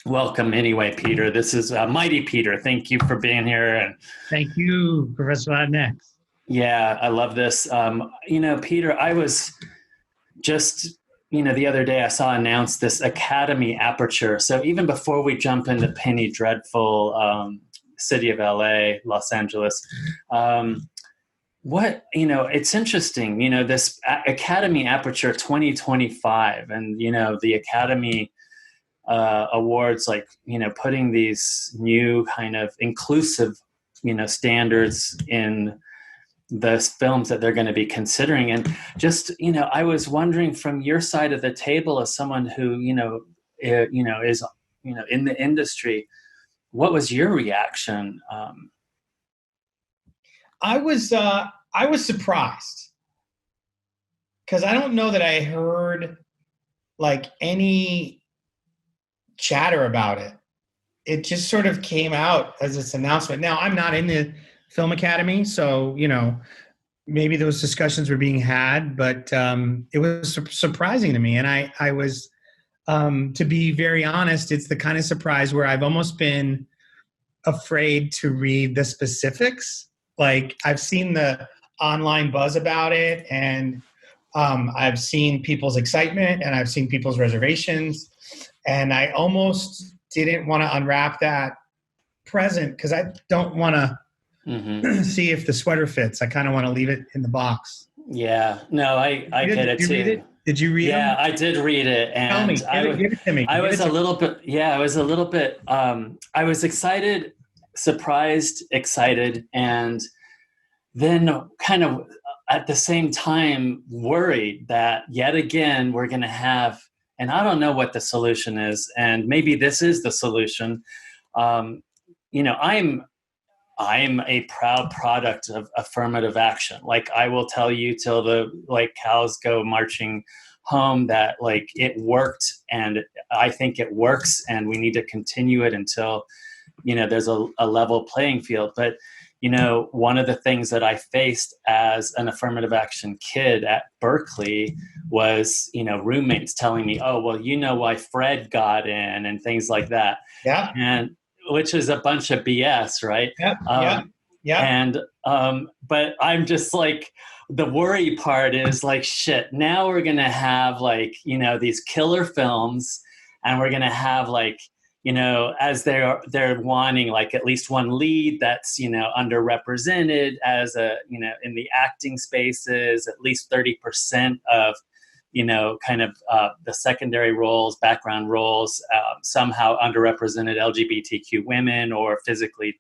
Welcome anyway, Peter. This is Mighty Peter. Thank you for being here. And Thank you, Professor Latinx. yeah, I love this. Peter, I was just, the other day I saw announced this Academy Aperture. So even before we jump into Penny Dreadful, city of LA, Los Angeles, it's interesting, this Academy Aperture 2025 and, the Academy awards, like, putting these new kind of inclusive, standards in the films that they're going to be considering. And just, I was wondering from your side of the table as someone who, is, in the industry, what was your reaction? I was surprised because I don't know that I heard like any chatter about it. It just sort of came out as this announcement. Now, I'm not in the Film Academy, so maybe those discussions were being had, but it was surprising to me. And I was, to be very honest, it's the kind of surprise where I've almost been afraid to read the specifics. Like, I've seen the online buzz about it, and I've seen people's excitement, and I've seen people's reservations, and I almost didn't want to unwrap that present because I don't want to see if the sweater fits. I kind of want to leave it in the box. Yeah, no, I get it too. Read it? Did you read it? Yeah, I did read it, and Tell me, give it to me. I was a little bit. I was excited, surprised, excited, and then kind of at the same time worried that yet again we're going to have, and I don't know what the solution is, and maybe this is the solution. I'm a proud product of affirmative action. Like, I will tell you till the cows go marching home that it worked, and I think it works, and we need to continue it until there's a level playing field. But one of the things that I faced as an affirmative action kid at Berkeley was roommates telling me, oh, well, why Fred got in and things like that. Yeah. And which is a bunch of BS, right? Yeah. And but I'm just like, the worry part is like, shit, now we're gonna have these killer films, and we're gonna have as they're wanting at least one lead that's underrepresented as in the acting spaces, at least 30% of the secondary roles, background roles, somehow underrepresented LGBTQ women or physically,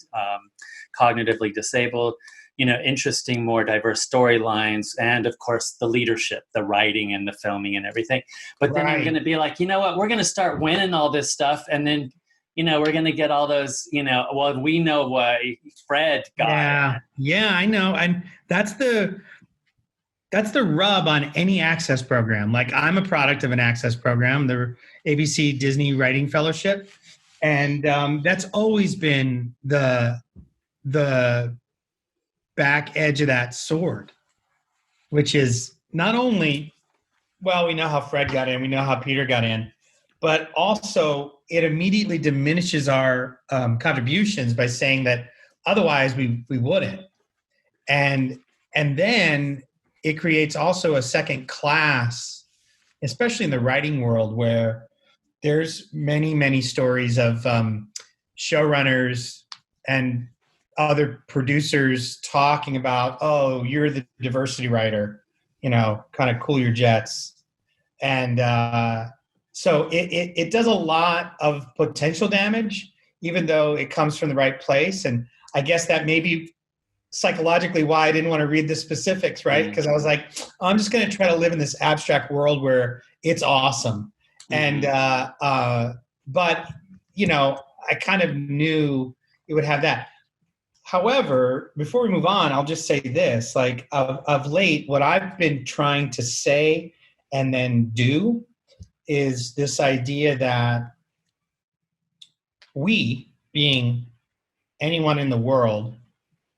cognitively disabled, interesting, more diverse storylines, and of course the leadership, the writing and the filming and everything. But then I'm going to be like, what, we're going to start winning all this stuff. And then, we're going to get all those, well, we know what Fred got. Yeah, I know. And that's the rub on any access program. Like, I'm a product of an access program, the ABC Disney Writing Fellowship. And that's always been the back edge of that sword, which is not only, well, we know how Fred got in, we know how Peter got in, but also it immediately diminishes our contributions by saying that otherwise we wouldn't. And then it creates also a second class, especially in the writing world, where there's many, many stories of showrunners and other producers talking about, oh, you're the diversity writer, kind of cool your jets. And so it does a lot of potential damage, even though it comes from the right place. And I guess that may be psychologically why I didn't want to read the specifics, right? Because I was like, I'm just going to try to live in this abstract world where it's awesome. And but I kind of knew it would have that. However, before we move on, I'll just say this: of late, what I've been trying to say and then do is this idea that we, being anyone in the world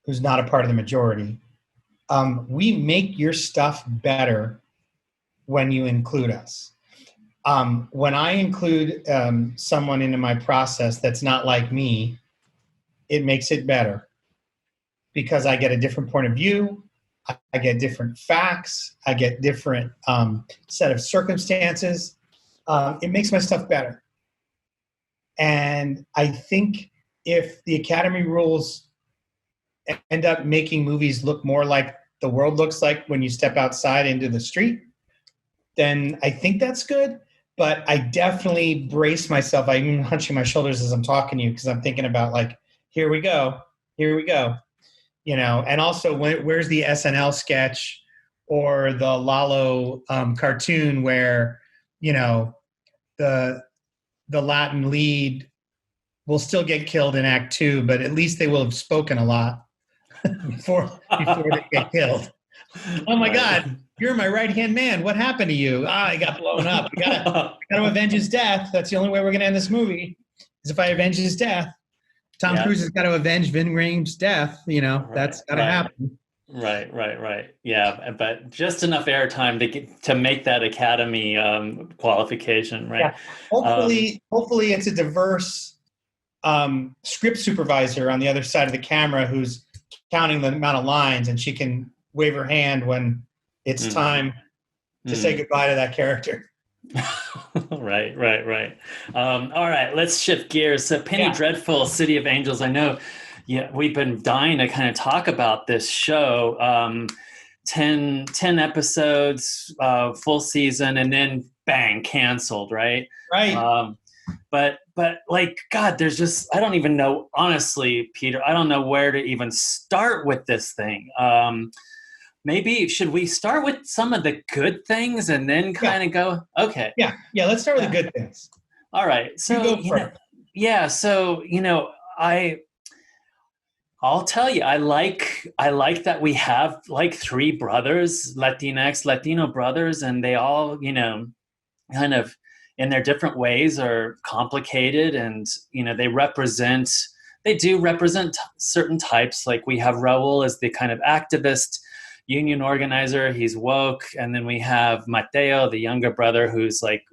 who's not a part of the majority, we make your stuff better when you include us. When I include someone into my process that's not like me, it makes it better because I get a different point of view. I get different facts. I get different set of circumstances. It makes my stuff better. And I think if the Academy rules end up making movies look more like the world looks like when you step outside into the street, then I think that's good. But I definitely brace myself. I'm even hunching my shoulders as I'm talking to you because I'm thinking about like, here we go. And also where's the SNL sketch or the Lalo cartoon where, the Latin lead will still get killed in Act 2, but at least they will have spoken a lot before they get killed. Oh my God, you're my right-hand man. What happened to you? He got blown up. We gotta avenge his death. That's the only way we're gonna end this movie, is if I avenge his death. Tom Cruise has got to avenge Vin Rhames' death. That's got to happen. Right. Yeah, but just enough airtime to make that Academy qualification, right? Yeah. Hopefully it's a diverse script supervisor on the other side of the camera who's counting the amount of lines, and she can wave her hand when it's time to say goodbye to that character. Right. All right, let's shift gears. So Penny Dreadful, City of Angels. I know, we've been dying to kind of talk about this show. 10 episodes, full season, and then bang, canceled, right? Right. But like, God, there's just, I don't even know, honestly, Peter, I don't know where to even start with this thing. Maybe should we start with some of the good things and then kind of go, okay. Yeah, let's start with the good things. All right. So, I'll tell you, I like that we have like three brothers, Latino brothers, and they all, kind of in their different ways are complicated, and, they do represent certain types. Like we have Raul as the kind of activist union organizer. He's woke. And then we have Mateo, the younger brother, who's like,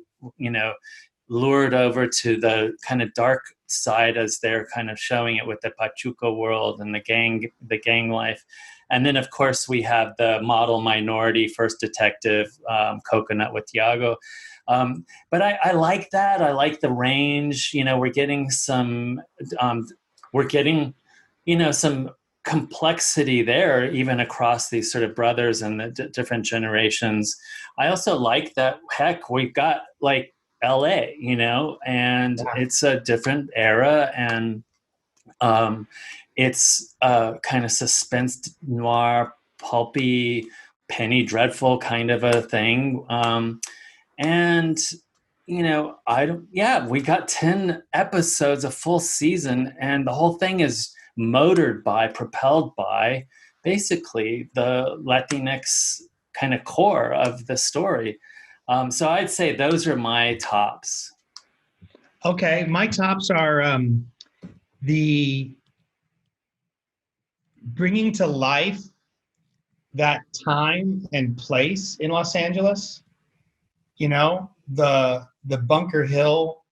lured over to the kind of dark side as they're kind of showing it with the Pachuco world and the gang life. And then, of course, we have the model minority first detective, Coconut with Tiago. But I like that. I like the range. We're getting some, some complexity there, even across these sort of brothers and the different generations. I also like that, heck, we've got like LA, and it's a different era, and it's kind of suspense noir, pulpy, Penny Dreadful kind of a thing. And we got 10 episodes, a full season, and the whole thing is propelled by basically the Latinx kind of core of the story. So I'd say those are my tops. Okay, my tops are the bringing to life that time and place in Los Angeles. The Bunker Hill,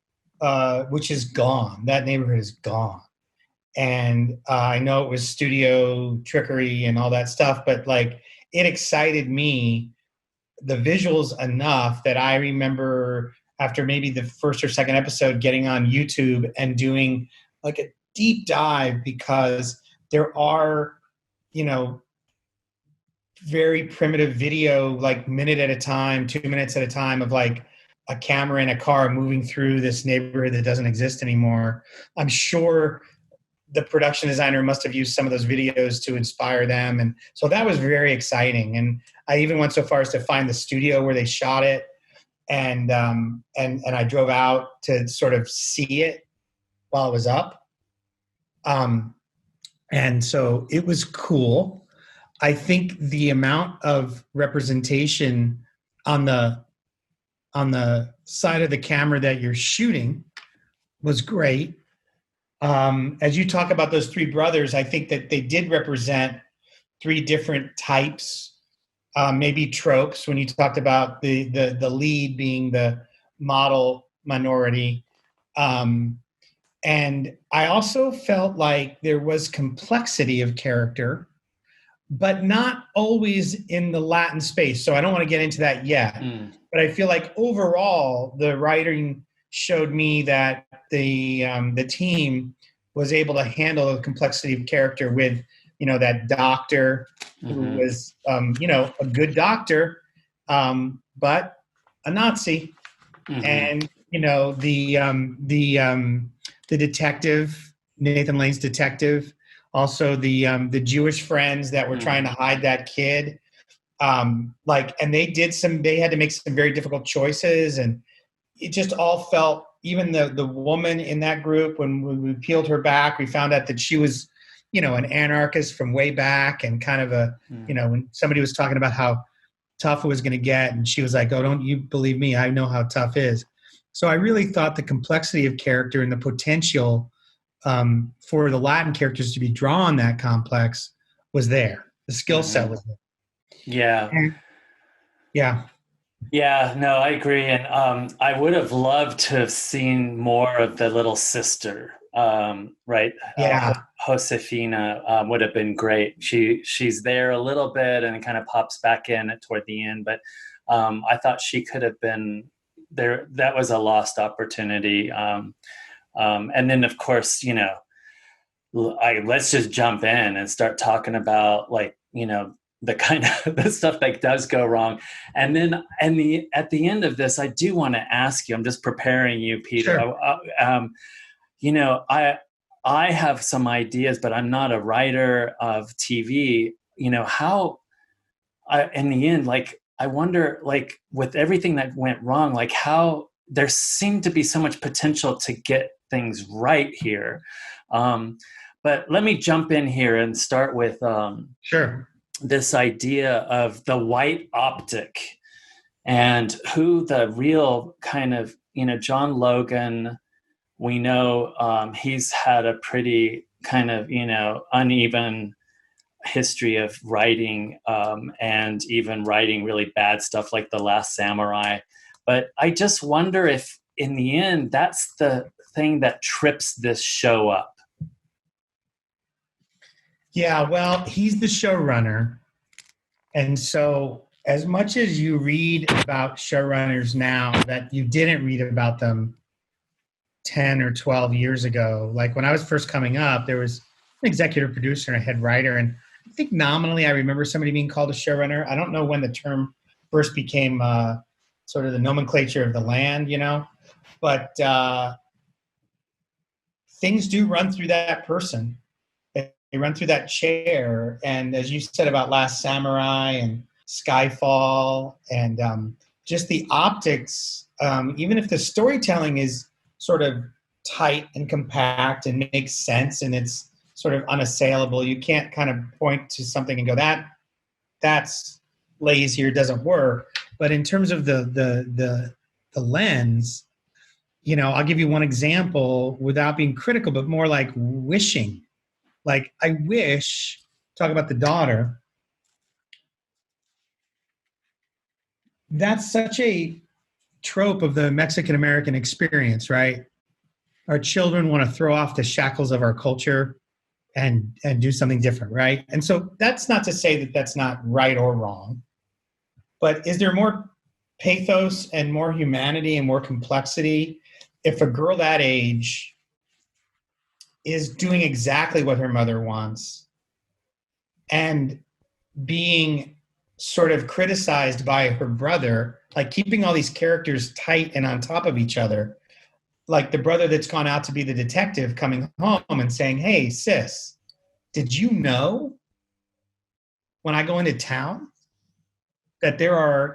which is gone. That neighborhood is gone. And I know it was studio trickery and all that stuff, but like it excited me, the visuals, enough that I remember after maybe the first or second episode getting on YouTube and doing like a deep dive, because there are, very primitive video, like minute at a time, 2 minutes at a time, of like a camera in a car moving through this neighborhood that doesn't exist anymore. I'm sure the production designer must have used some of those videos to inspire them. And so that was very exciting. And I even went so far as to find the studio where they shot it. And I drove out to sort of see it while it was up. And so it was cool. I think the amount of representation on the side of the camera that you're shooting was great. As you talk about those three brothers, I think that they did represent three different types, maybe tropes. When you talked about the lead being the model minority. And I also felt like there was complexity of character, but not always in the Latin space. So I don't want to get into that yet. But I feel like overall, the writing showed me that the team was able to handle the complexity of character with, that doctor who was, a good doctor, but a Nazi, and the detective, Nathan Lane's detective, also the Jewish friends that were trying to hide that kid. And they had to make some very difficult choices, and it just all felt, even the woman in that group, when we peeled her back, we found out that she was, an anarchist from way back, and kind of when somebody was talking about how tough it was going to get, and she was like, "Oh, don't you believe me? I know how tough it is." So I really thought the complexity of character and the potential for the Latin characters to be drawn that complex was there. The skill set was there. Yeah. Yeah. Yeah, no, I agree. And I would have loved to have seen more of the little sister, right? Yeah. Josefina would have been great. She's there a little bit and kind of pops back in toward the end. But I thought she could have been there. That was a lost opportunity. And then, of course, let's just jump in and start talking about, the kind of the stuff that does go wrong. And then at the end of this, I do want to ask you, I'm just preparing you, Peter. Sure. I have some ideas, but I'm not a writer of TV. How in the end, I wonder, with everything that went wrong, how there seemed to be so much potential to get things right here. But let me jump in here and start with Sure. this idea of the white optic and who the real kind of, John Logan, we know he's had a pretty kind of, uneven history of writing and even writing really bad stuff like The Last Samurai. But I just wonder if in the end, that's the thing that trips this show up. Yeah, well, he's the showrunner. And so as much as you read about showrunners now that you didn't read about them 10 or 12 years ago, like when I was first coming up, there was an executive producer and a head writer. And I think nominally I remember somebody being called a showrunner. I don't know when the term first became sort of the nomenclature of the land, but things do run through that person. They run through that chair. And as you said about Last Samurai and Skyfall and just the optics, even if the storytelling is sort of tight and compact and makes sense and it's sort of unassailable, you can't kind of point to something and go, that's lazy or doesn't work. But in terms of the lens, I'll give you one example without being critical, but more like wishing. Like, I wish, talk about the daughter, that's such a trope of the Mexican-American experience, right? Our children want to throw off the shackles of our culture and do something different, right? And so that's not to say that that's not right or wrong, but is there more pathos and more humanity and more complexity if a girl that age is doing exactly what her mother wants and being sort of criticized by her brother, like keeping all these characters tight and on top of each other, like the brother that's gone out to be the detective coming home and saying, "Hey, sis, did you know when I go into town that there are,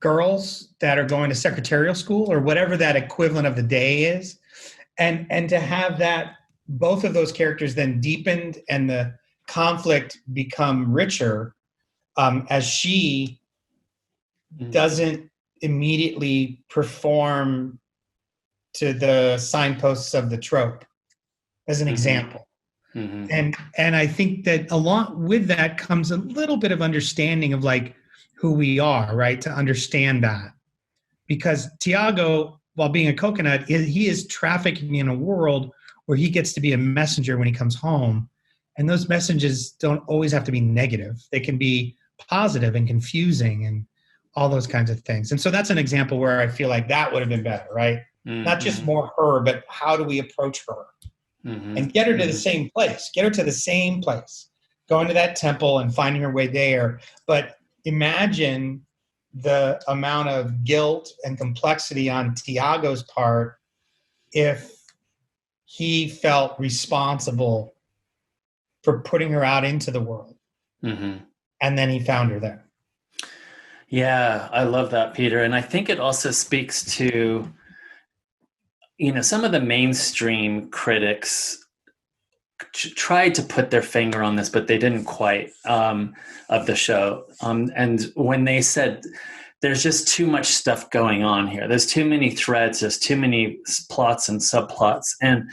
girls that are going to secretarial school," or whatever that equivalent of the day is. And to have that, both of those characters then deepened and the conflict become richer as she doesn't immediately perform to the signposts of the trope, as an example. And I think that along with that comes a little bit of understanding of like who we are, right? To understand that. because Tiago, while being a coconut, he is trafficking in a world where he gets to be a messenger when he comes home. And those messages don't always have to be negative. They can be positive and confusing and all those kinds of things. And so that's an example where I feel like that would have been better, right? Mm-hmm. Not just more her, but how do we approach her? Mm-hmm. And get her to the same place. Get her to the same place. Going to that temple and finding her way there. But imagine the amount of guilt and complexity on Tiago's part if he felt responsible for putting her out into the world. Mm-hmm. And then he found her there. Yeah, I love that, Peter. And I think it also speaks to, some of the mainstream critics tried to put their finger on this, but they didn't quite, of the show. And when they said, there's just too much stuff going on here, there's too many threads, there's too many plots and subplots. And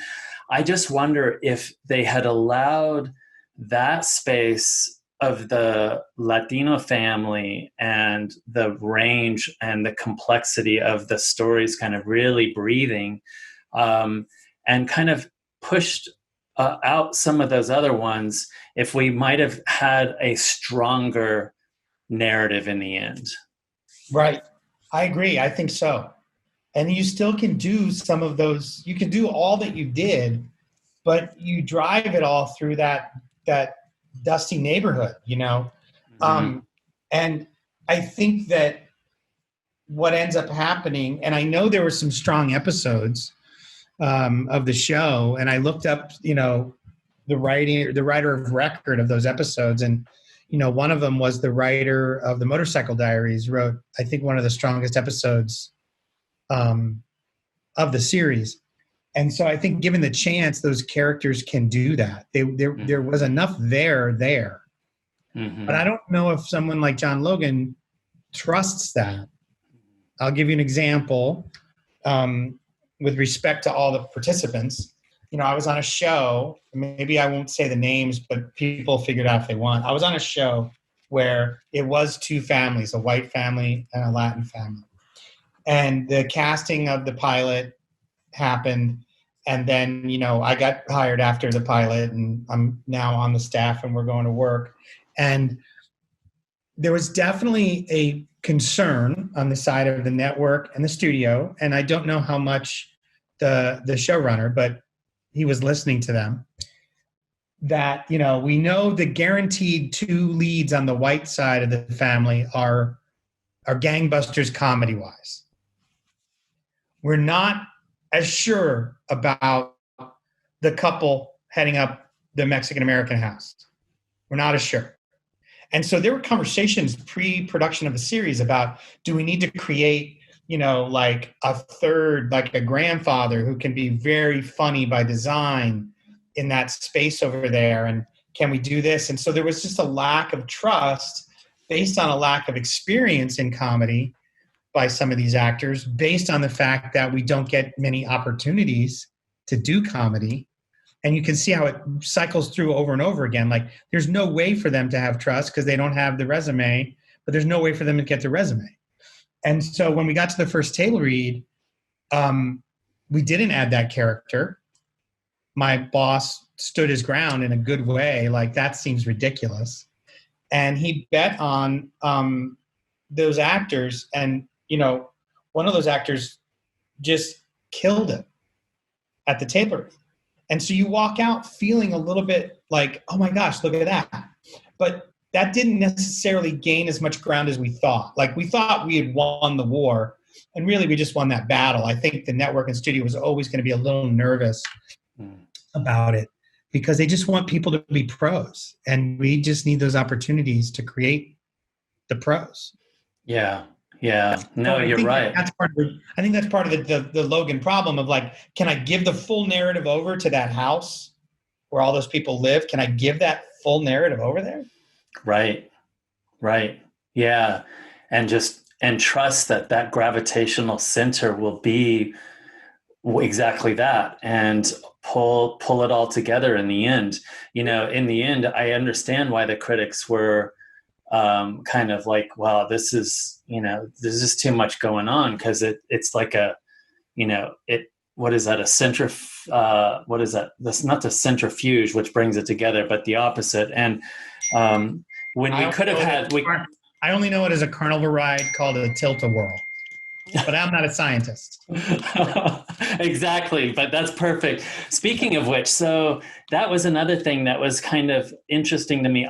I just wonder if they had allowed that space of the Latino family and the range and the complexity of the stories kind of really breathing, and kind of pushed out some of those other ones, if we might have had a stronger narrative in the end. Right. I agree. I think so. And you still can do some of those. You can do all that you did, but you drive it all through that dusty neighborhood, Mm-hmm. And I think that what ends up happening, and I know there were some strong episodes of the show, and I looked up, the writer of record of those episodes, and one of them was the writer of the Motorcycle Diaries, wrote, I think, one of the strongest episodes of the series. And so I think given the chance, those characters can do that. There was enough there. Mm-hmm. But I don't know if someone like John Logan trusts that. I'll give you an example with respect to all the participants. I was on a show, maybe I won't say the names, but people figured out if they want. I was on a show where it was two families, a white family and a Latin family. And the casting of the pilot happened. And then, I got hired after the pilot, and I'm now on the staff and we're going to work. And there was definitely a concern on the side of the network and the studio. And I don't know how much the showrunner, but he was listening to them, that, we know the guaranteed two leads on the white side of the family are gangbusters comedy-wise. We're not as sure about the couple heading up the Mexican-American house. We're not as sure. And so there were conversations pre-production of the series about, do we need to create, like a third, like a grandfather who can be very funny by design in that space over there? And can we do this? And so there was just a lack of trust based on a lack of experience in comedy by some of these actors, based on the fact that we don't get many opportunities to do comedy. And you can see how it cycles through over and over again. Like, there's no way for them to have trust because they don't have the resume, but there's no way for them to get the resume. And so when we got to the first table read, we didn't add that character. My boss stood his ground in a good way. Like, that seems ridiculous. And he bet on those actors. And, one of those actors just killed it at the table read. And so you walk out feeling a little bit like, oh my gosh, look at that. But that didn't necessarily gain as much ground as we thought. Like, we thought we had won the war, and really we just won that battle. I think the network and studio was always going to be a little nervous about it because they just want people to be pros. And we just need those opportunities to create the pros. Yeah. Yeah. No, you're right. I think that's part of the Logan problem of, like, can I give the full narrative over to that house where all those people live? Can I give that full narrative over there? Right. Yeah. And trust that gravitational center will be exactly that, and pull it all together in the end. In the end, I understand why the critics were kind of like, wow, this is, there's just too much going on, because it's like a, what is that? What is that? That's not the centrifuge, which brings it together, but the opposite. And when we could have had, I only know it as a carnival ride called a tilt-a-whirl, but I'm not a scientist. Exactly, but that's perfect. Speaking of which, so that was another thing that was kind of interesting to me.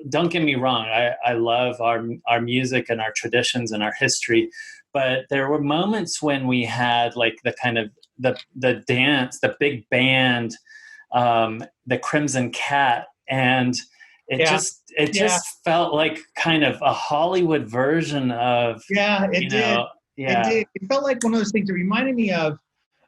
Don't get me wrong, I love our music and our traditions and our history, but there were moments when we had like the kind of the dance, the big band, the Crimson Cat, and it just felt like kind of a Hollywood version of it did. It felt like one of those things. It reminded me of,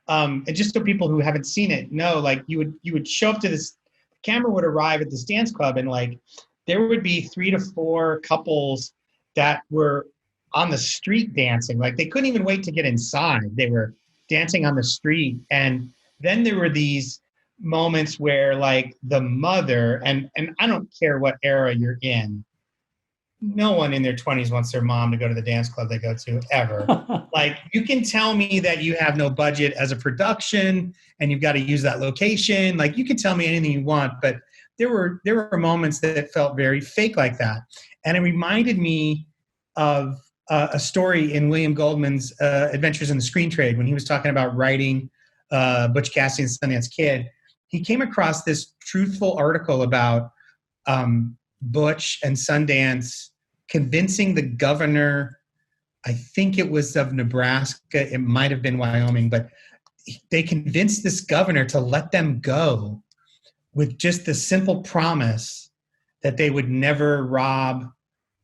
and just so people who haven't seen it know, like you would show up to this, the camera would arrive at this dance club, and like there would be 3 to 4 couples that were on the street dancing. Like they couldn't even wait to get inside. They were dancing on the street. And then there were these moments where like the mother, and I don't care what era you're in, no one in their 20s wants their mom to go to the dance club they go to ever. Like you can tell me that you have no budget as a production and you've got to use that location. Like you can tell me anything you want, but there were moments that felt very fake like that. And it reminded me of a story in William Goldman's Adventures in the Screen Trade, when he was talking about writing Butch Cassidy and the Sundance Kid. He came across this truthful article about Butch and Sundance convincing the governor, I think it was of Nebraska, it might have been Wyoming, but they convinced this governor to let them go with just the simple promise that they would never rob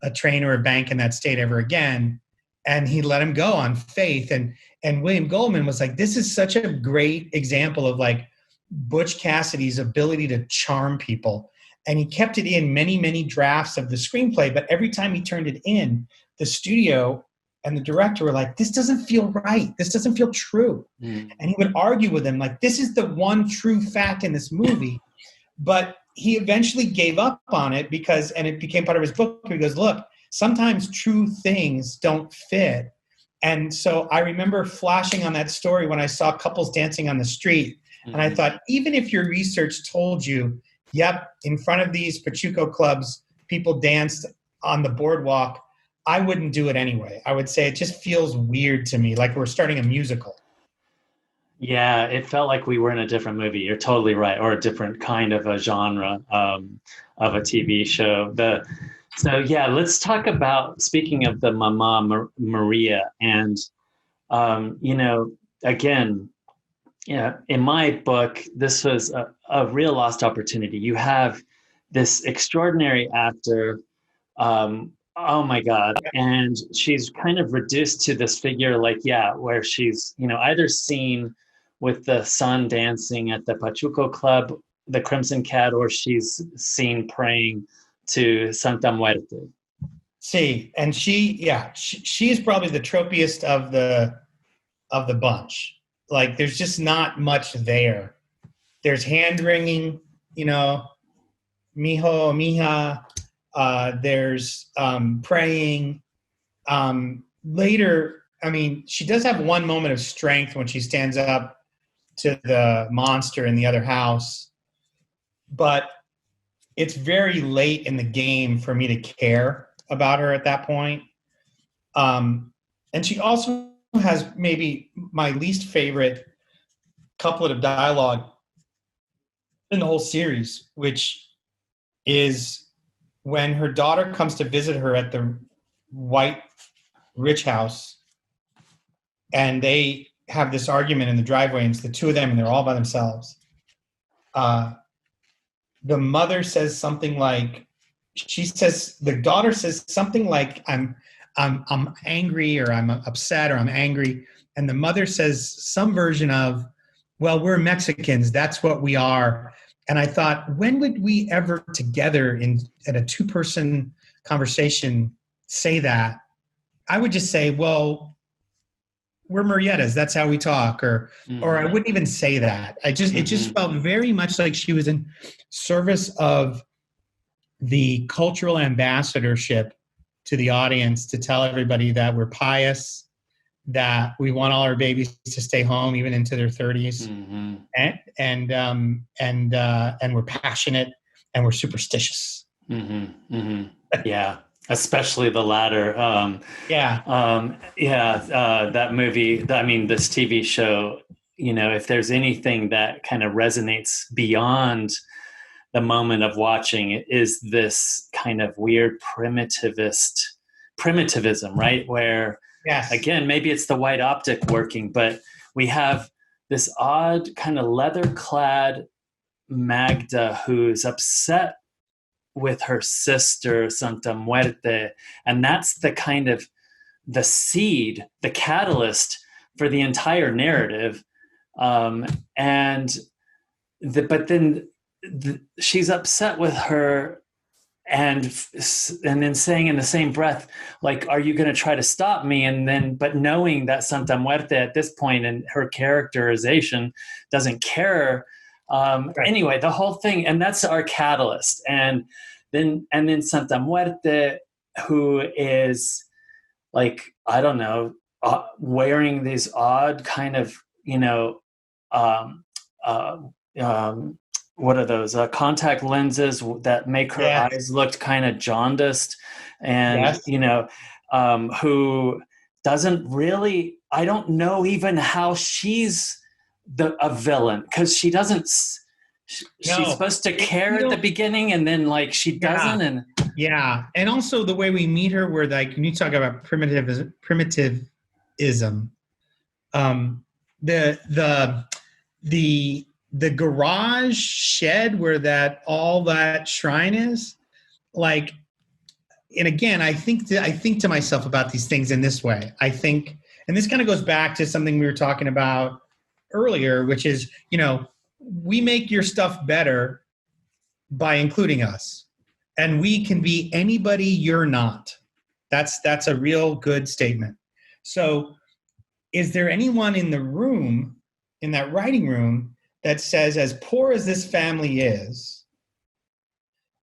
a train or a bank in that state ever again. And he let him go on faith. And William Goldman was like, this is such a great example of like Butch Cassidy's ability to charm people. And he kept it in many, many drafts of the screenplay, but every time he turned it in, the studio and the director were like, this doesn't feel right. This doesn't feel true. And he would argue with them like, this is the one true fact in this movie. But he eventually gave up on it and it became part of his book. He goes, look, sometimes true things don't fit. And so I remember flashing on that story when I saw couples dancing on the street. And I thought, even if your research told you, yep, in front of these Pachuco clubs, people danced on the boardwalk, I wouldn't do it anyway. I would say it just feels weird to me, like we're starting a musical. Yeah, it felt like we were in a different movie. You're totally right, or a different kind of a genre of a TV show. So yeah, let's talk about, speaking of the Mama Maria, and again, in my book, this was a real lost opportunity. You have this extraordinary actor, oh my God, and she's kind of reduced to this figure, like, where she's, either seen with the son dancing at the Pachuco Club, the Crimson Cat, or she's seen praying to Santa Muerte. See, and she is probably the tropiest of the bunch. Like, there's just not much there. There's hand wringing, mijo, mija. There's praying. Later, I mean, she does have one moment of strength when she stands up to the monster in the other house, but it's very late in the game for me to care about her at that point. And she also has maybe my least favorite couplet of dialogue in the whole series, which is when her daughter comes to visit her at the white rich house, and they have this argument in the driveway, and it's the two of them, and they're all by themselves. The mother says something like, the daughter says something like, I'm angry, or I'm upset, or I'm angry. And the mother says some version of, well, we're Mexicans, that's what we are. And I thought, when would we ever together at a 2-person conversation say that? I would just say, well, we're Murrieta's, that's how we talk, or I wouldn't even say that. It just felt very much like she was in service of the cultural ambassadorship to the audience to tell everybody that we're pious, that we want all our babies to stay home even into their 30s, and we're passionate and we're superstitious. Yeah, especially the latter. That movie. I mean, this TV show. If there's anything that kind of resonates beyond the moment of watching, it is this kind of weird primitivism, right? Where, again, maybe it's the white optic working, but we have this odd kind of leather-clad Magda who's upset with her sister Santa Muerte, and that's the kind of the seed, the catalyst for the entire narrative. She's upset with her, and then saying in the same breath, like, "Are you going to try to stop me?" But knowing that Santa Muerte at this point in her characterization doesn't care. Anyway, the whole thing, and that's our catalyst. And then Santa Muerte, who is like, I don't know, wearing these odd kind of, what are those contact lenses that make her eyes look kind of jaundiced, and who doesn't really, I don't know even how she's a villain, because she doesn't. She's supposed to care at the beginning, and then like she doesn't, and also the way we meet her, where like when you talk about primitivism, the garage shed where all that shrine is, like, and again, I think to myself about these things in this way. I think, and this kind of goes back to something we were talking about earlier, which is, we make your stuff better by including us, and we can be anybody you're not. That's a real good statement. So is there anyone in the room, in that writing room, that says, as poor as this family is,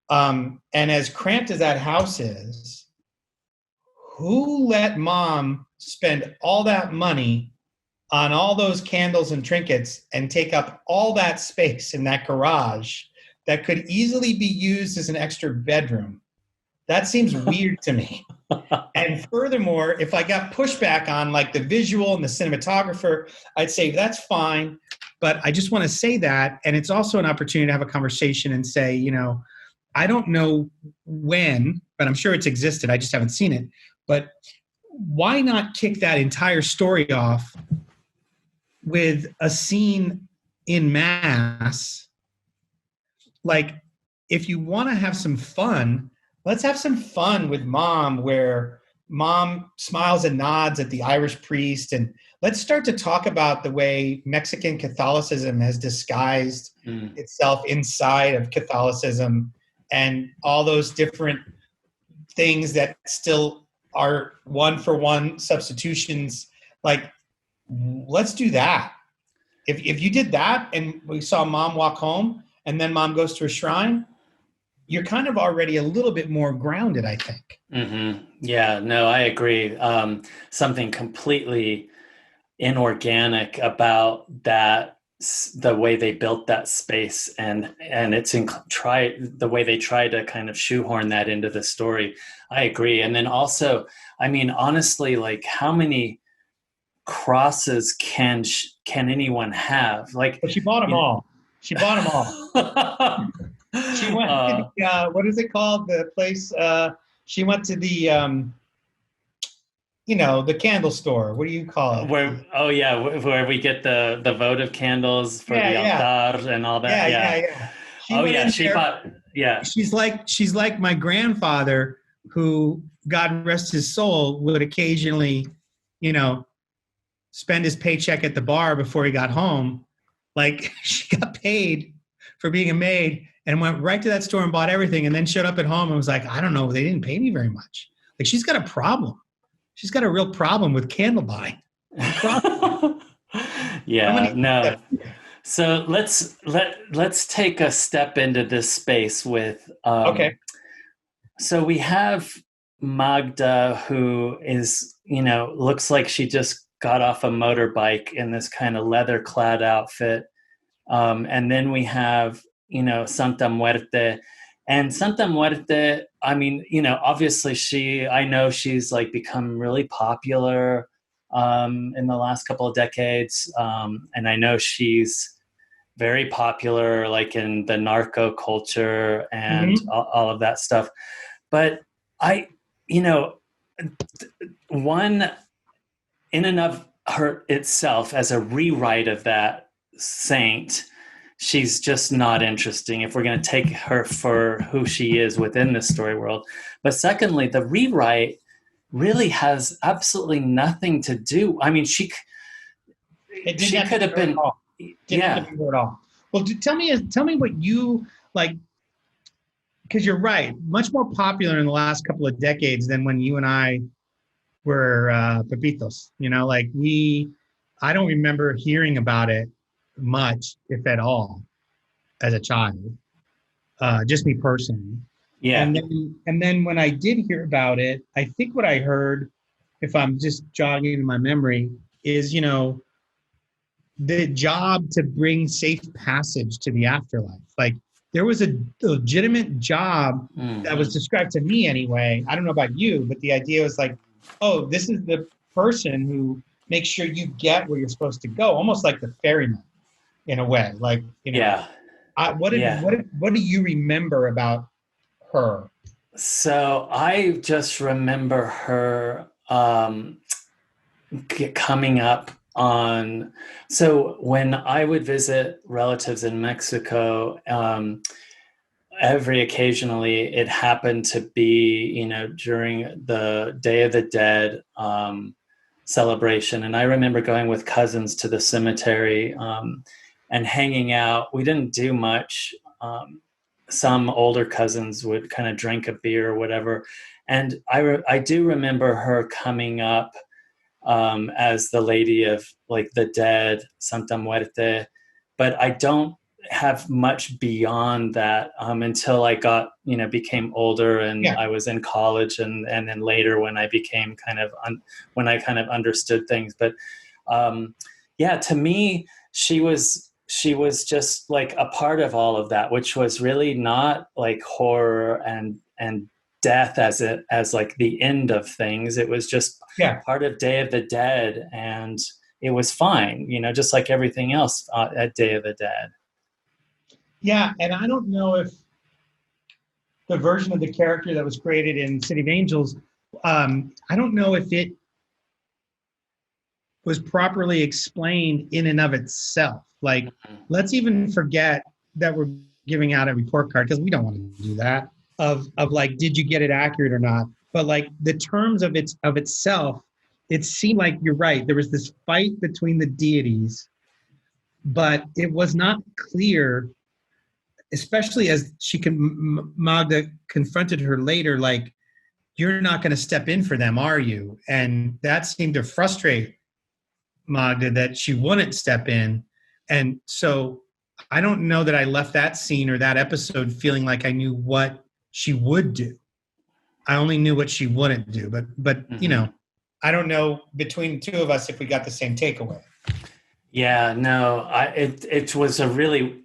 and as cramped as that house is, who let mom spend all that money on all those candles and trinkets and take up all that space in that garage that could easily be used as an extra bedroom? That seems weird to me. And furthermore, if I got pushback on like the visual and the cinematographer, I'd say that's fine. But I just want to say that. And it's also an opportunity to have a conversation and say, I don't know when, but I'm sure it's existed. I just haven't seen it. But why not kick that entire story off with a scene in mass? Like, if you want to have some fun, let's have some fun with mom, where mom smiles and nods at the Irish priest. And let's start to talk about the way Mexican Catholicism has disguised itself inside of Catholicism, and all those different things that still are one-for-one substitutions. Like, let's do that. If you did that and we saw mom walk home and then mom goes to a shrine, you're kind of already a little bit more grounded, I think. Yeah, no, I agree. Something completely inorganic about that, the way they built that space, and it's the way they try to kind of shoehorn that into the story. I agree. And then also, I mean, honestly, like, how many crosses can anyone have? Like, but she bought them all. She bought them all. She went to the, what is it called? The place. She went to the, the candle store. What do you call it? Where we get the votive candles for the altar and all that. Yeah. She bought. Yeah. She's like my grandfather, who, God rest his soul, would occasionally, spend his paycheck at the bar before he got home. Like, she got paid for being a maid and went right to that store and bought everything, and then showed up at home and was like, I don't know, they didn't pay me very much. Like, she's got a problem. She's got a real problem with candle buying. No. So let's take a step into this space with So we have Magda, who is, looks like she just got off a motorbike in this kind of leather clad outfit. And then we have, Santa Muerte. And Santa Muerte, I mean, obviously I know she's like become really popular in the last couple of decades. And I know she's very popular, like in the narco culture and all of that stuff. But I, one in and of her itself as a rewrite of that saint, she's just not interesting if we're going to take her for who she is within the story world. But secondly, the rewrite really has absolutely nothing to do. I mean, she could have been, yeah. At all. Well, tell me what you like, because you're right. Much more popular in the last couple of decades than when you and I were pepitos. I don't remember hearing about it much, if at all, as a child. Just me personally. Yeah. And then when I did hear about it, I think what I heard, if I'm just jogging in my memory, is the job to bring safe passage to the afterlife. Like there was a legitimate job that was described to me anyway. I don't know about you, but the idea was like, oh, this is the person who makes sure you get where you're supposed to go, almost like the ferryman in a way. Like, yeah. What do you remember about her? So I just remember her coming up on. So when I would visit relatives in Mexico, occasionally it happened to be, during the Day of the Dead celebration, and I remember going with cousins to the cemetery and hanging out. We didn't do much. Some older cousins would kind of drink a beer or whatever. And I do remember her coming up as the lady of like the dead, Santa Muerte. But I don't have much beyond that until I got, became older and I was in college and then later when I became when I kind of understood things. But to me, she was just like a part of all of that, which was really not like horror and death as like the end of things. It was just part of Day of the Dead, and it was fine, just like everything else at Day of the Dead. Yeah, and I don't know if the version of the character that was created in City of Angels, I don't know if it was properly explained in and of itself. Like, let's even forget that we're giving out a report card, because we don't want to do that, of like, did you get it accurate or not? But like the terms of itself, it seemed like, you're right, there was this fight between the deities, but it was not clear, especially as Magda confronted her later, like, you're not going to step in for them, are you? And that seemed to frustrate Magda, that she wouldn't step in. And so I don't know that I left that scene or that episode feeling like I knew what she would do. I only knew what she wouldn't do. But I don't know between the two of us if we got the same takeaway. Yeah, no, it was a really,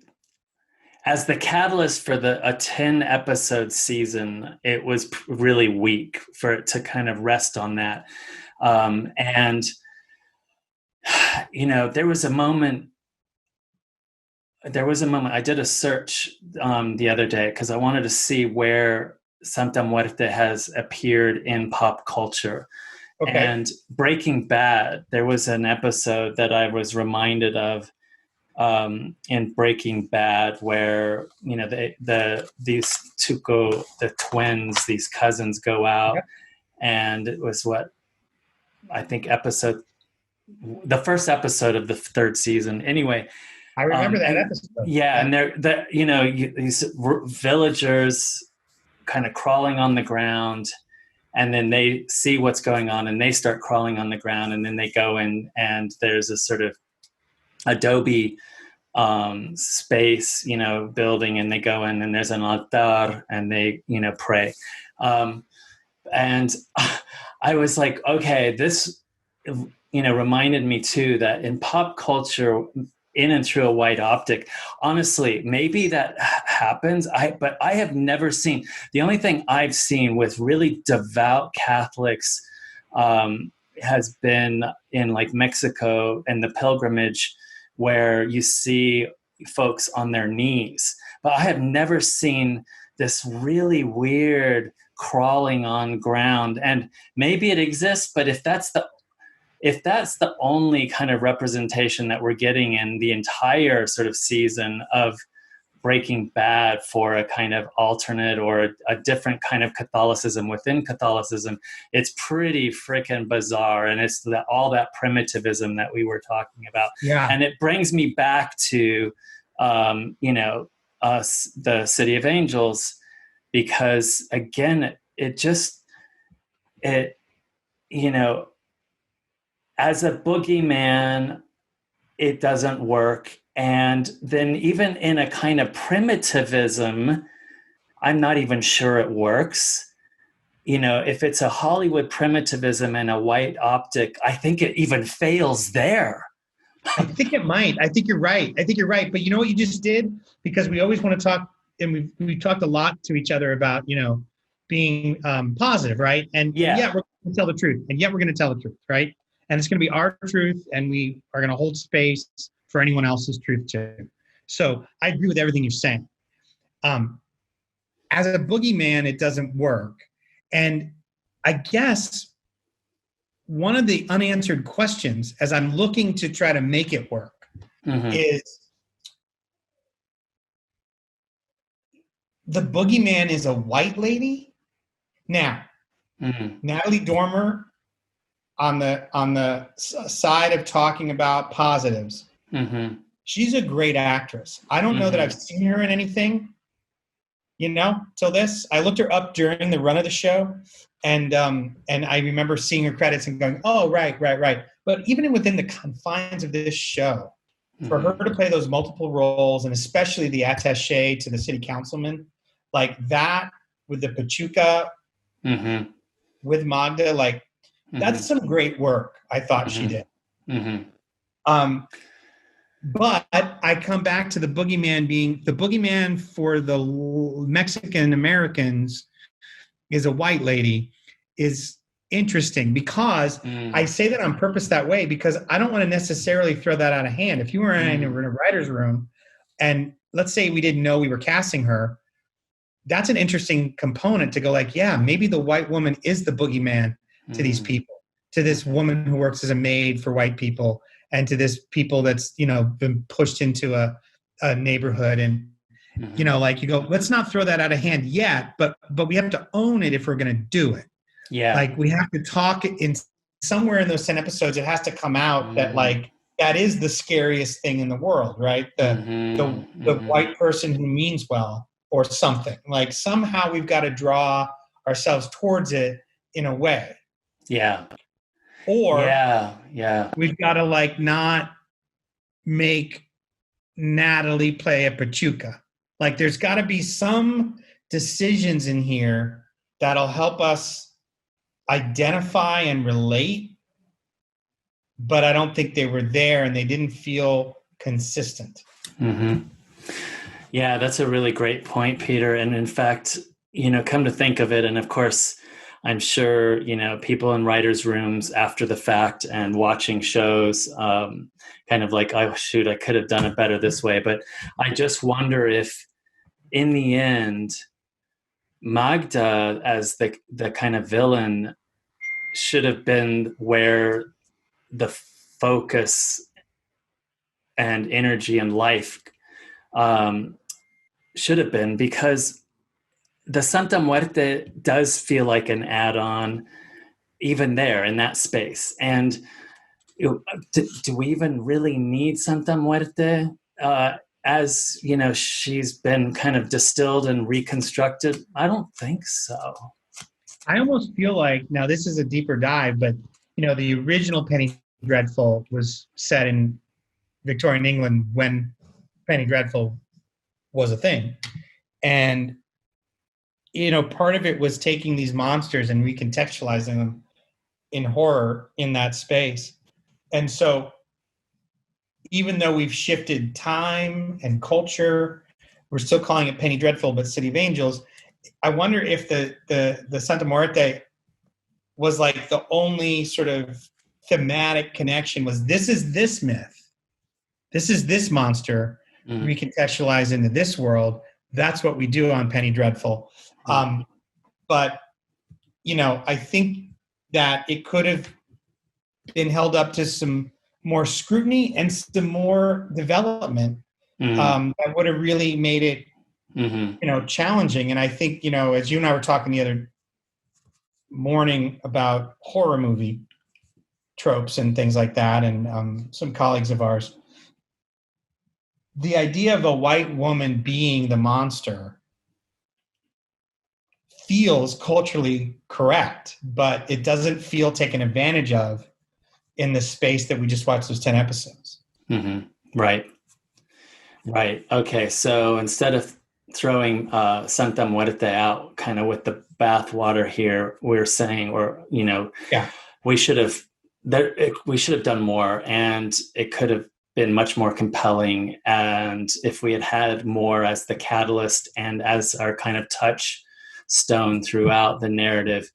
as the catalyst for a 10 episode season, it was really weak for it to kind of rest on that. And there was a moment I did a search the other day because I wanted to see where Santa Muerte has appeared in pop culture. Okay. And Breaking Bad, there was an episode that I was reminded of in Breaking Bad where, these Tuco, the twins, these cousins go out, and it was I think the first episode of the third season. Anyway, I remember that episode. Yeah, and these villagers kind of crawling on the ground, and then they see what's going on, and they start crawling on the ground, and then they go in, and there's a sort of adobe space, building, and they go in, and there's an altar, and they, pray. And I was like, okay, this, reminded me too that in pop culture, in and through a white optic, honestly, maybe that happens. But I have never seen, the only thing I've seen with really devout Catholics has been in like Mexico and the pilgrimage, where you see folks on their knees. But I have never seen this really weird crawling on ground. And maybe it exists, but if that's the only kind of representation that we're getting in the entire sort of season of Breaking Bad for a kind of alternate or a different kind of Catholicism within Catholicism, it's pretty freaking bizarre. And it's all that primitivism that we were talking about. Yeah. And it brings me back to, the City of Angels, because again, as a boogeyman, it doesn't work. And then even in a kind of primitivism, I'm not even sure it works. If it's a Hollywood primitivism and a white optic, I think it even fails there. I think it might. I think you're right. But you know what you just did? Because we always want to talk, and we've talked a lot to each other about, being positive, right? And yet we're going to tell the truth. And yet we're going to tell the truth, right? And it's going to be our truth, and we are going to hold space for anyone else's truth too. So I agree with everything you're saying. As a boogeyman, it doesn't work. And I guess one of the unanswered questions, as I'm looking to try to make it work, is the boogeyman is a white lady. Now, Natalie Dormer, on the side of talking about positives, she's a great actress. I don't know that I've seen her in anything, till this. I looked her up during the run of the show, and I remember seeing her credits and going, oh, right. But even within the confines of this show, for her to play those multiple roles, and especially the attaché to the city councilman, like that with the Pachuca, with Magda, like that's some great work. I thought she did. But I come back to the boogeyman being the boogeyman for the Mexican Americans is a white lady is interesting, because I say that on purpose that way, because I don't want to necessarily throw that out of hand. If you were in a writer's room and let's say we didn't know we were casting her, that's an interesting component to go like, yeah, maybe the white woman is the boogeyman to these people, to this woman who works as a maid for white people, and to this people that's, been pushed into a neighborhood. And, like you go, let's not throw that out of hand yet, but we have to own it if we're going to do it. Yeah. Like we have to talk in somewhere in those 10 episodes, it has to come out that like, that is the scariest thing in the world, right? The white person who means well or something. Like somehow we've got to draw ourselves towards it in a way. Yeah. Or yeah. We've got to like not make Natalie play a Pachuca. Like there's got to be some decisions in here that'll help us identify and relate, but I don't think they were there and they didn't feel consistent. Yeah, that's a really great point, Peter. And in fact, come to think of it, and of course, I'm sure, people in writers' rooms after the fact and watching shows kind of like, oh, shoot, I could have done it better this way. But I just wonder if in the end, Magda as the kind of villain should have been where the focus and energy and life should have been, because the Santa Muerte does feel like an add-on even there in that space. And do we even really need Santa Muerte? As, she's been kind of distilled and reconstructed? I don't think so. I almost feel like, now this is a deeper dive, but, the original Penny Dreadful was set in Victorian England when Penny Dreadful was a thing. And part of it was taking these monsters and recontextualizing them in horror in that space. And so even though we've shifted time and culture, we're still calling it Penny Dreadful, but City of Angels. I wonder if the Santa Muerte was like the only sort of thematic connection was this is this myth. This is this monster recontextualized into this world. That's what we do on Penny Dreadful. But, I think that it could have been held up to some more scrutiny and some more development that would have really made it, challenging. And I think, as you and I were talking the other morning about horror movie tropes and things like that, and some colleagues of ours, the idea of a white woman being the monster feels culturally correct, but it doesn't feel taken advantage of in the space that we just watched those 10 episodes. Right. Okay. So instead of throwing Santa Muerte out kind of with the bathwater here, we're saying, we should have done more, and it could have been much more compelling. And if we had had more as the catalyst and as our kind of touchstone throughout the narrative,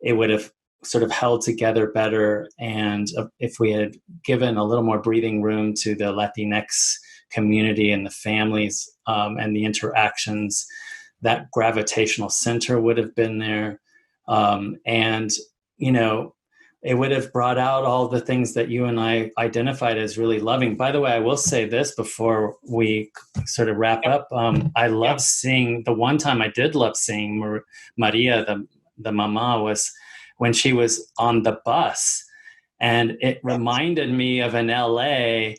it would have sort of held together better. And if we had given a little more breathing room to the Latinx community and the families and the interactions, that gravitational center would have been there. And, it would have brought out all the things that you and I identified as really loving. By the way, I will say this before we sort of wrap up. I love seeing, the one time I did love seeing Maria, the mama, was when she was on the bus. And it reminded me of an LA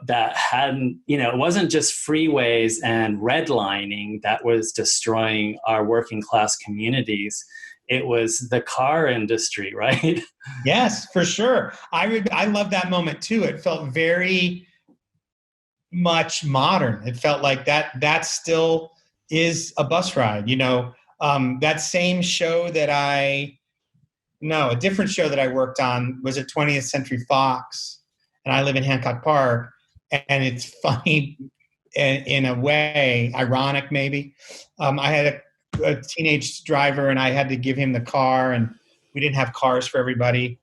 that hadn't, it wasn't just freeways and redlining that was destroying our working class communities. It was the car industry, right? Yes, for sure. I love that moment too. It felt very much modern. It felt like that still is a bus ride. That same show a different show that I worked on was at 20th Century Fox, and I live in Hancock Park, and it's funny in a way, ironic maybe. I had a teenage driver, and I had to give him the car, and we didn't have cars for everybody.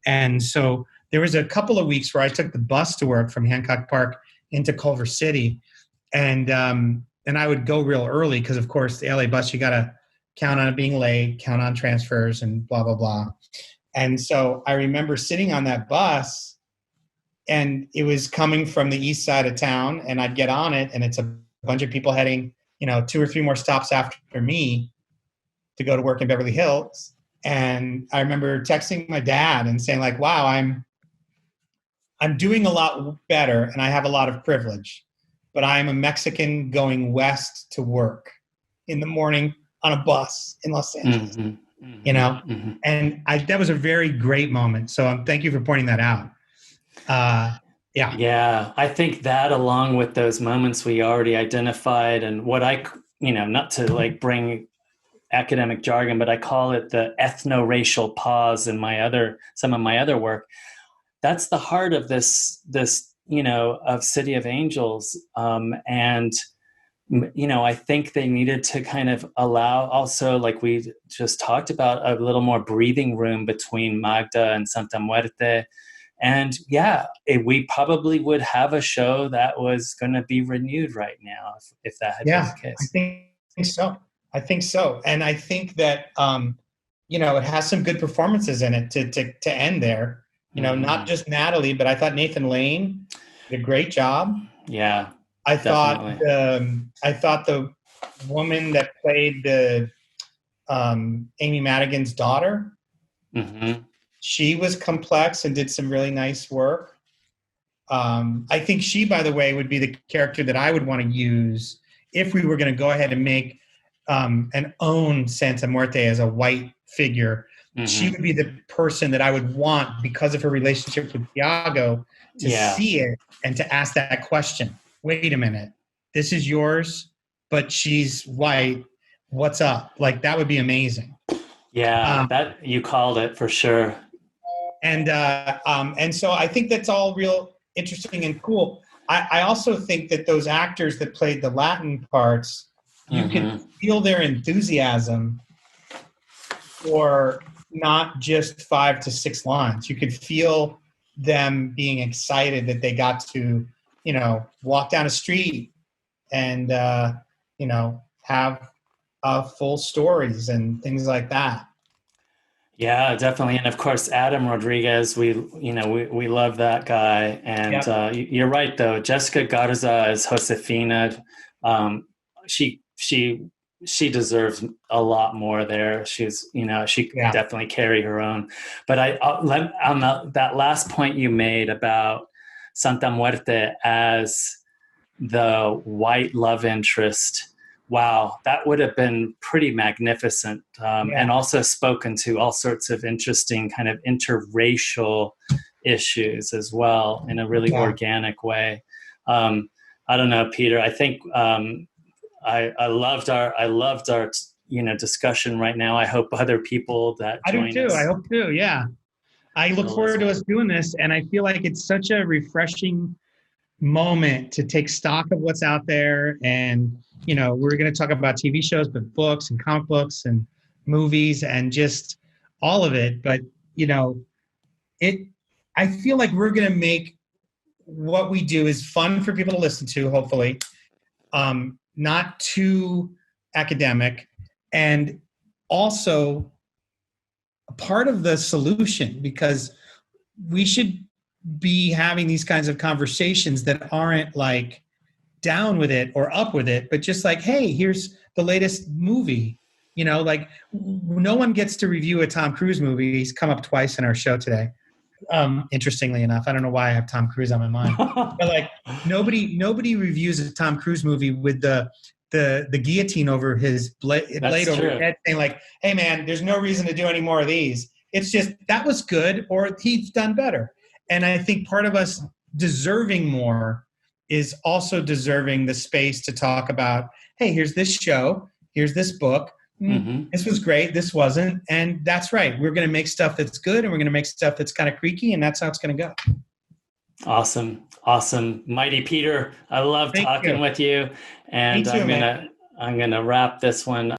And so there was a couple of weeks where I took the bus to work from Hancock Park into Culver City. And I would go real early because, of course, the LA bus, you got to count on it being late, count on transfers and blah, blah, blah. And so I remember sitting on that bus, and it was coming from the east side of town, and I'd get on it, and it's a bunch of people heading 2 or 3 more stops after me to go to work in Beverly Hills. And I remember texting my dad and saying like, wow, I'm doing a lot better and I have a lot of privilege, but I'm a Mexican going west to work in the morning on a bus in Los Angeles, and that was a very great moment. So thank you for pointing that out. Yeah, I think that along with those moments we already identified, and what not to like bring academic jargon, but I call it the ethno-racial pause in some of my other work. That's the heart of this of City of Angels. And I think they needed to kind of allow also, like we just talked about, a little more breathing room between Magda and Santa Muerte. And we probably would have a show that was going to be renewed right now if that had been the case. I think so. And I think that, it has some good performances in it to end there. Not just Natalie, but I thought Nathan Lane did a great job. Yeah. I thought the woman that played the Amy Madigan's daughter, she was complex and did some really nice work. I think she, by the way, would be the character that I would want to use if we were going to go ahead and make and own Santa Muerte as a white figure. She would be the person that I would want, because of her relationship with Tiago, to see it and to ask that question. Wait a minute, this is yours, but she's white. what's up. Like that would be amazing. Yeah, that you called it for sure. And so I think that's all real interesting and cool. I also think that those actors that played the Latin parts, you can feel their enthusiasm for not just 5 to 6 lines. You could feel them being excited that they got to, walk down a street and, have full stories and things like that. Yeah, definitely. And of course, Adam Rodriguez, we love that guy. And Yep. You're right, though. Jessica Garza as Josefina. She deserves a lot more there. She's, she could definitely carry her own. But that last point you made about Santa Muerte as the white love interest, wow, that would have been pretty magnificent, and also spoken to all sorts of interesting kind of interracial issues as well in a really organic way. I don't know, Peter. I think I loved our discussion right now. I hope other people that join us. I hope too. Yeah, I look forward to us doing this, and I feel like it's such a refreshing moment to take stock of what's out there. And we're going to talk about TV shows, but books and comic books and movies and just all of it. But I feel like we're going to make what we do is fun for people to listen to, hopefully, not too academic, and also a part of the solution, because we should be having these kinds of conversations that aren't like down with it or up with it, but just like, hey, here's the latest movie. Like no one gets to review a Tom Cruise movie. He's come up twice in our show today. Interestingly enough, I don't know why I have Tom Cruise on my mind, but like nobody reviews a Tom Cruise movie with the guillotine over his blade over his head, saying like, hey man, there's no reason to do any more of these. It's just that was good, or he's done better. And I think part of us deserving more is also deserving the space to talk about, hey, here's this show, here's this book. This was great, this wasn't. And that's right. We're going to make stuff that's good, and we're going to make stuff that's kind of creaky, and that's how it's going to go. Awesome. Mighty Peter, I love talking with you. And Me too, I'm going to wrap this one up.